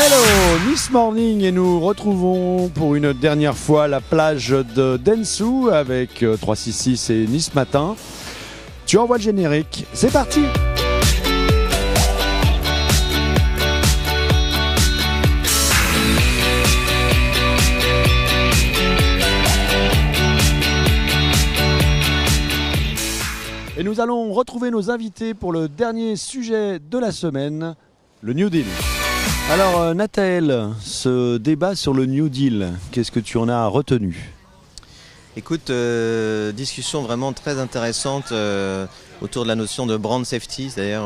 Hello, Nice Morning et nous retrouvons pour une dernière fois la plage de Dentsu avec 366 et Nice Matin. Tu envoies le générique, c'est parti! Et nous allons retrouver nos invités pour le dernier sujet de la semaine, le New Deal. Alors Nathaël, ce débat sur le New Deal, qu'est-ce que tu en as retenu ? Écoute, discussion vraiment très intéressante autour de la notion de brand safety, c'est-à-dire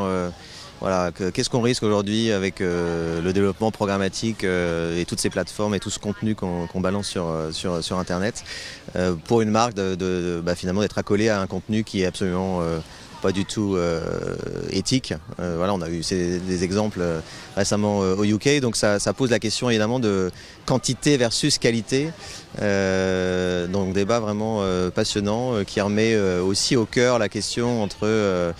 voilà, qu'est-ce qu'on risque aujourd'hui avec le développement programmatique et toutes ces plateformes et tout ce contenu qu'on balance sur Internet pour une marque finalement d'être accolée à un contenu qui est absolument pas du tout éthique. Voilà, on a eu des exemples récemment au UK, donc ça pose la question évidemment de quantité versus qualité. Donc débat vraiment passionnant qui remet aussi au cœur la question entre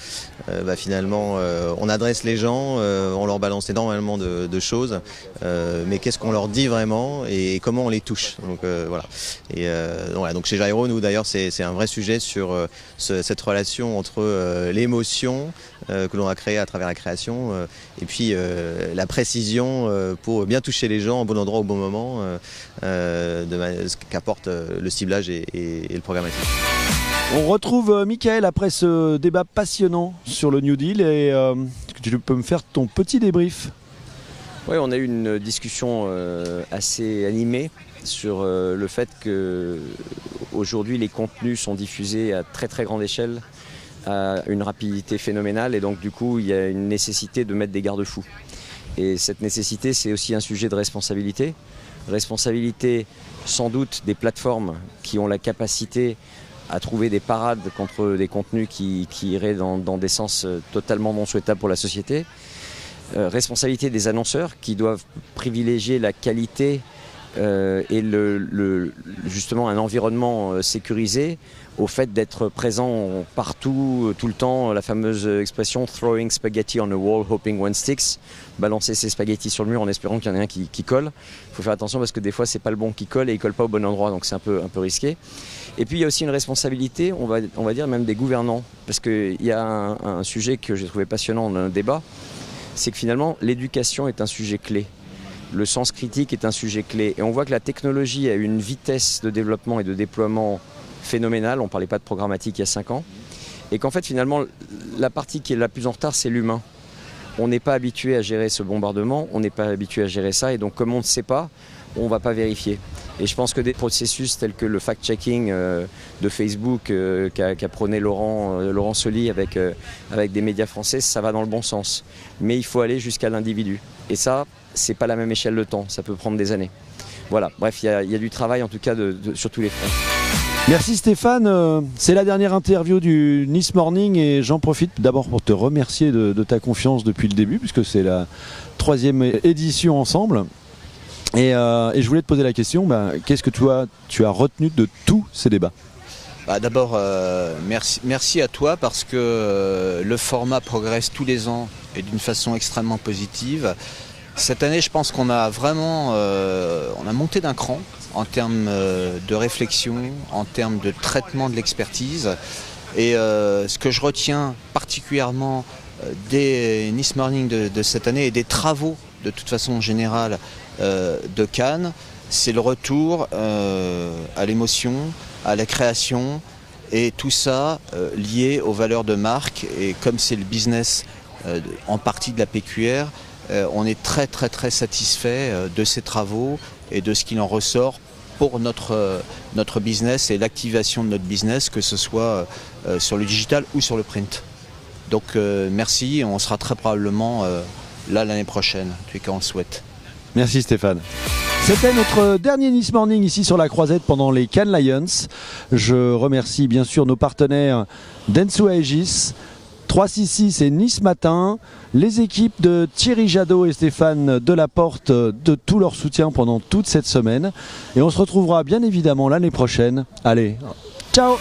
finalement on adresse les gens, on leur balance énormément de choses, mais qu'est-ce qu'on leur dit vraiment et comment on les touche. Donc voilà. Et voilà, donc chez Gyro, nous d'ailleurs c'est un vrai sujet sur cette relation entre l'émotion que l'on a créée à travers la création et puis la précision pour bien toucher les gens au bon endroit au bon moment, ce qu'apporte le ciblage et le programmatique. On retrouve Mickaël après ce débat passionnant sur le New Deal et tu peux me faire ton petit débrief. Oui, on a eu une discussion assez animée sur le fait que aujourd'hui les contenus sont diffusés à très très grande échelle, à une rapidité phénoménale, et donc du coup il y a une nécessité de mettre des garde-fous. Et cette nécessité, c'est aussi un sujet de responsabilité. Responsabilité sans doute des plateformes qui ont la capacité à trouver des parades contre des contenus qui iraient dans des sens totalement non souhaitables pour la société. Responsabilité des annonceurs qui doivent privilégier la qualité et justement un environnement sécurisé au fait d'être présent partout, tout le temps, la fameuse expression « throwing spaghetti on a wall, hoping one sticks », balancer ses spaghettis sur le mur en espérant qu'il y en ait un qui colle. Il faut faire attention parce que des fois c'est pas le bon qui colle et il colle pas au bon endroit, donc c'est un peu risqué. Et puis il y a aussi une responsabilité, on va dire même des gouvernants, parce qu'il y a un sujet que j'ai trouvé passionnant dans le débat, c'est que finalement l'éducation est un sujet clé. Le sens critique est un sujet clé. Et on voit que la technologie a une vitesse de développement et de déploiement phénoménale. On ne parlait pas de programmatique il y a 5 ans. Et qu'en fait, finalement, la partie qui est la plus en retard, c'est l'humain. On n'est pas habitué à gérer ce bombardement, on n'est pas habitué à gérer ça. Et donc, comme on ne sait pas, on ne va pas vérifier. Et je pense que des processus tels que le fact-checking de Facebook qu'a prôné Laurent Soli avec des médias français, ça va dans le bon sens. Mais il faut aller jusqu'à l'individu. Et ça, c'est pas la même échelle de temps, ça peut prendre des années. Voilà, bref, il y a du travail en tout cas sur tous les fronts. Merci Stéphane, c'est la dernière interview du Nice Morning et j'en profite d'abord pour te remercier de ta confiance depuis le début puisque c'est la 3e édition ensemble. Et je voulais te poser la question, qu'est-ce que tu as retenu de tous ces débats ? D'abord, merci à toi parce que le format progresse tous les ans et d'une façon extrêmement positive. Cette année, je pense qu'on a vraiment on a monté d'un cran en termes de réflexion, en termes de traitement de l'expertise. Et ce que je retiens particulièrement des Nice Morning de cette année et des travaux de toute façon générale de Cannes, c'est le retour à l'émotion, à la création et tout ça lié aux valeurs de marque. Et comme c'est le business en partie de la PQR, on est très très très satisfait de ces travaux et de ce qu'il en ressort pour notre business et l'activation de notre business, que ce soit sur le digital ou sur le print. Donc merci, on sera très probablement là l'année prochaine, en tout cas on le souhaite. Merci Stéphane. C'était notre dernier Nice Morning ici sur la Croisette pendant les Cannes Lions. Je remercie bien sûr nos partenaires Dentsu Aegis, 366 et Nice Matin, les équipes de Thierry Jadot et Stéphane Delaporte de tout leur soutien pendant toute cette semaine. Et on se retrouvera bien évidemment l'année prochaine. Allez, ciao!